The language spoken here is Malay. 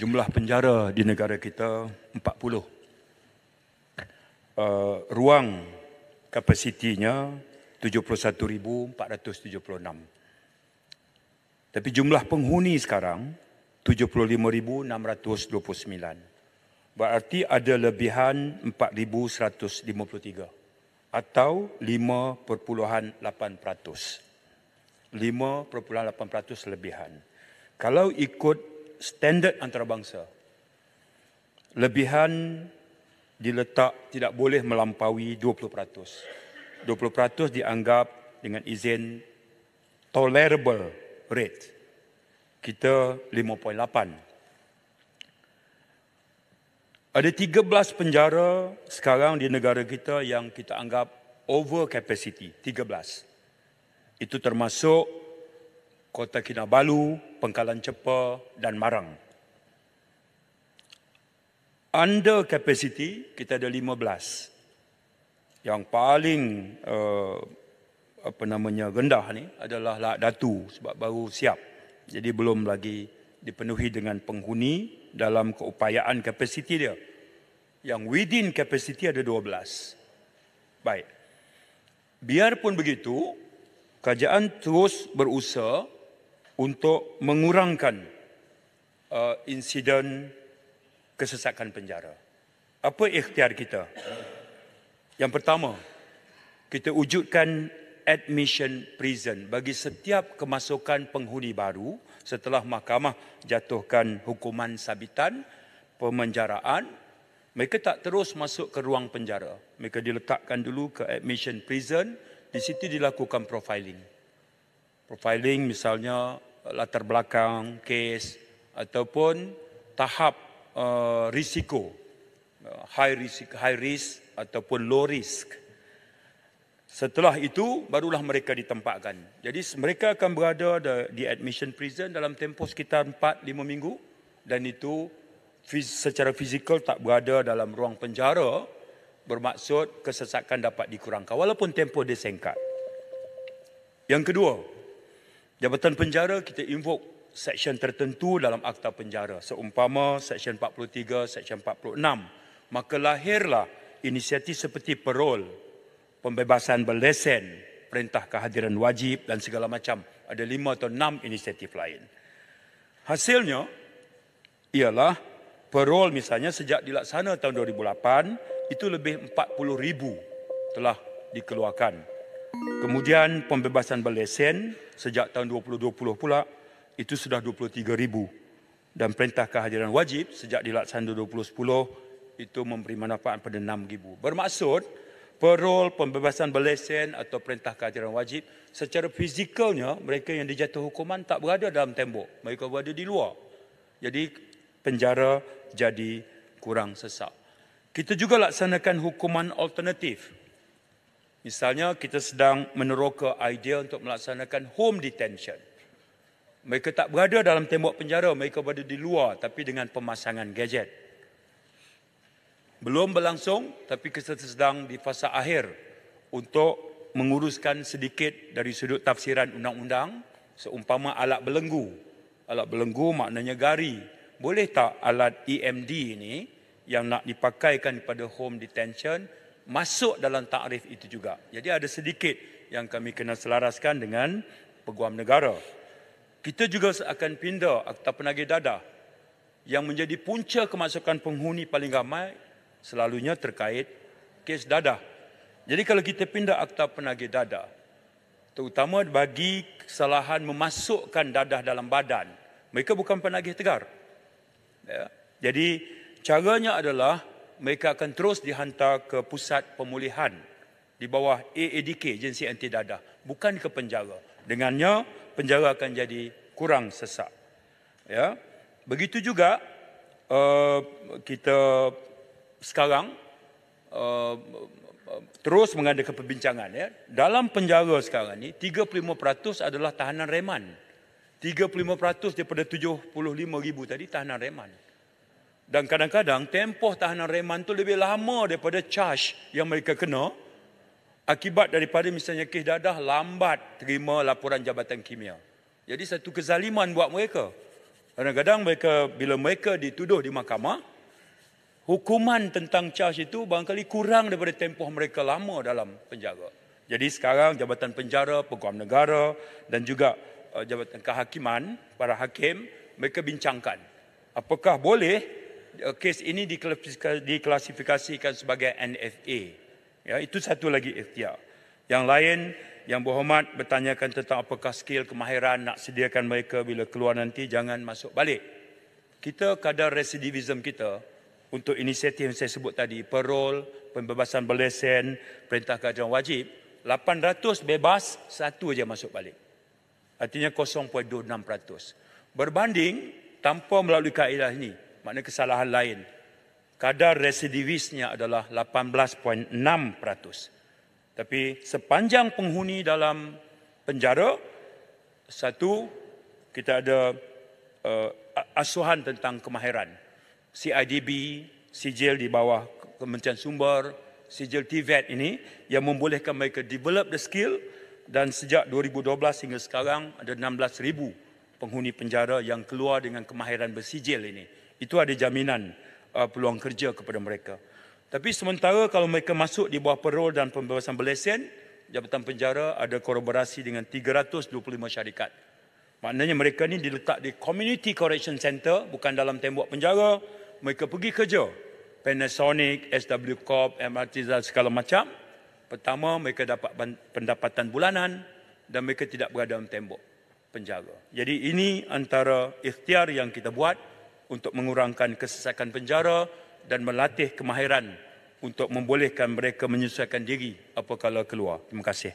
Jumlah penjara di negara kita 40. Ruang kapasitinya 71,476. Tapi jumlah penghuni sekarang 75,629. Berarti ada lebihan 4,153 atau 5.8%. 5.8% lebihan. Kalau ikut standard antarabangsa, lebihan diletak tidak boleh melampaui 20%. 20% dianggap dengan izin tolerable rate. Kita 5.8. Ada 13 penjara sekarang di negara kita yang kita anggap over capacity. 13. Itu termasuk Kota Kinabalu, Pangkalan Cepa dan Marang. Under capacity, kita ada 15. Yang paling rendah ni adalah Lak Datu sebab baru siap. Jadi belum lagi dipenuhi dengan penghuni dalam keupayaan kapasiti dia. Yang within capacity ada 12. Baik. Biarpun begitu, kerajaan terus berusaha untuk mengurangkan insiden kesesakan penjara. Apa ikhtiar kita? Yang pertama, kita wujudkan admission prison bagi setiap kemasukan penghuni baru setelah mahkamah jatuhkan hukuman sabitan, pemenjaraan. Mereka tak terus masuk ke ruang penjara. Mereka diletakkan dulu ke admission prison. Di situ dilakukan profiling. Profiling misalnya latar belakang, kes ataupun tahap risiko. High risk ataupun low risk. Setelah itu, barulah mereka ditempatkan. Jadi mereka akan berada di admission prison dalam tempoh sekitar 4-5 minggu. Dan itu secara fizikal tak berada dalam ruang penjara, bermaksud kesesakan dapat dikurangkan walaupun tempoh dia singkat. Yang kedua, Jabatan Penjara kita invoke seksyen tertentu dalam Akta Penjara, seumpama seksyen 43, seksyen 46. Maka lahirlah inisiatif seperti parol, pembebasan berlesen, perintah kehadiran wajib dan segala macam. Ada 5 atau 6 inisiatif lain. Hasilnya ialah parol misalnya sejak dilaksana tahun 2008 itu lebih 40,000 telah dikeluarkan. Kemudian pembebasan berlesen sejak tahun 2020 pula itu sudah 23,000. Dan perintah kehadiran wajib sejak dilaksana 2010 itu memberi manfaat pada 6,000. Bermaksud parol, pembebasan berlesen atau perintah kehadiran wajib secara fizikalnya mereka yang dijatuh hukuman tak berada dalam tembok. Mereka berada di luar. Jadi penjara jadi kurang sesak. Kita juga laksanakan hukuman alternatif. Misalnya kita sedang meneroka idea untuk melaksanakan home detention. Mereka tak berada dalam tembok penjara, mereka berada di luar tapi dengan pemasangan gadget. Belum berlangsung tapi kita sedang di fasa akhir untuk menguruskan sedikit dari sudut tafsiran undang-undang seumpama alat belenggu. Alat belenggu maknanya gari. Boleh tak alat EMD ini yang nak dipakaikan pada home detention masuk dalam takrif itu juga. Jadi ada sedikit yang kami kena selaraskan dengan Peguam Negara. Kita juga akan pindah Akta Penagih Dadah yang menjadi punca kemasukan penghuni paling ramai selalunya terkait kes dadah. Jadi kalau kita pindah Akta Penagih Dadah, terutama bagi kesalahan memasukkan dadah dalam badan, mereka bukan penagih tegar. Ya. Jadi caranya adalah mereka akan terus dihantar ke pusat pemulihan di bawah AADK, Agensi Anti Dadah, bukan ke penjara. Dengannya penjara akan jadi kurang sesak. Ya. Begitu juga kita sekarang terus mengadakan perbincangan. Ya. Dalam penjara sekarang ni 35% adalah tahanan reman. 35% daripada 75,000 tadi tahanan reman. Dan kadang-kadang tempoh tahanan reman tu lebih lama daripada charge yang mereka kena akibat daripada misalnya kes dadah lambat terima laporan Jabatan Kimia. Jadi satu kezaliman buat mereka. Kadang-kadang bila mereka dituduh di mahkamah, hukuman tentang charge itu barangkali kurang daripada tempoh mereka lama dalam penjara. Jadi sekarang Jabatan Penjara, Peguam Negara dan juga Jabatan Kehakiman, para hakim, mereka bincangkan apakah boleh kes ini diklasifikasikan sebagai NFA. Ya, itu satu lagi ikhtiar. Yang lain, Yang Berhormat bertanyakan tentang apakah skill kemahiran nak sediakan mereka bila keluar nanti, jangan masuk balik. Kita kadar residivism kita untuk inisiatif yang saya sebut tadi, parol, pembebasan berlesen, perintah keajuan wajib, 800 bebas, 1 aja masuk balik. Artinya 0.26%. Berbanding tanpa melalui kaedah ini, maknanya kesalahan lain, kadar residivisnya adalah 18.6%. Tapi sepanjang penghuni dalam penjara, satu, kita ada asuhan tentang kemahiran. CIDB, sijil di bawah Kementerian Sumber, sijil TVET ini yang membolehkan mereka develop the skill, dan sejak 2012 hingga sekarang ada 16,000 penghuni penjara yang keluar dengan kemahiran bersijil ini. Itu ada jaminan peluang kerja kepada mereka. Tapi sementara kalau mereka masuk di bawah parol dan pembebasan berlesen, Jabatan Penjara ada kolaborasi dengan 325 syarikat. Maknanya mereka ni diletak di Community Correction Center, bukan dalam tembok penjara. Mereka pergi kerja. Panasonic, SW Corp, MRT dan segala macam. Pertama, mereka dapat pendapatan bulanan dan mereka tidak berada dalam tembok penjara. Jadi ini antara ikhtiar yang kita buat untuk mengurangkan kesesakan penjara dan melatih kemahiran untuk membolehkan mereka menyesuaikan diri apabila keluar. Terima kasih.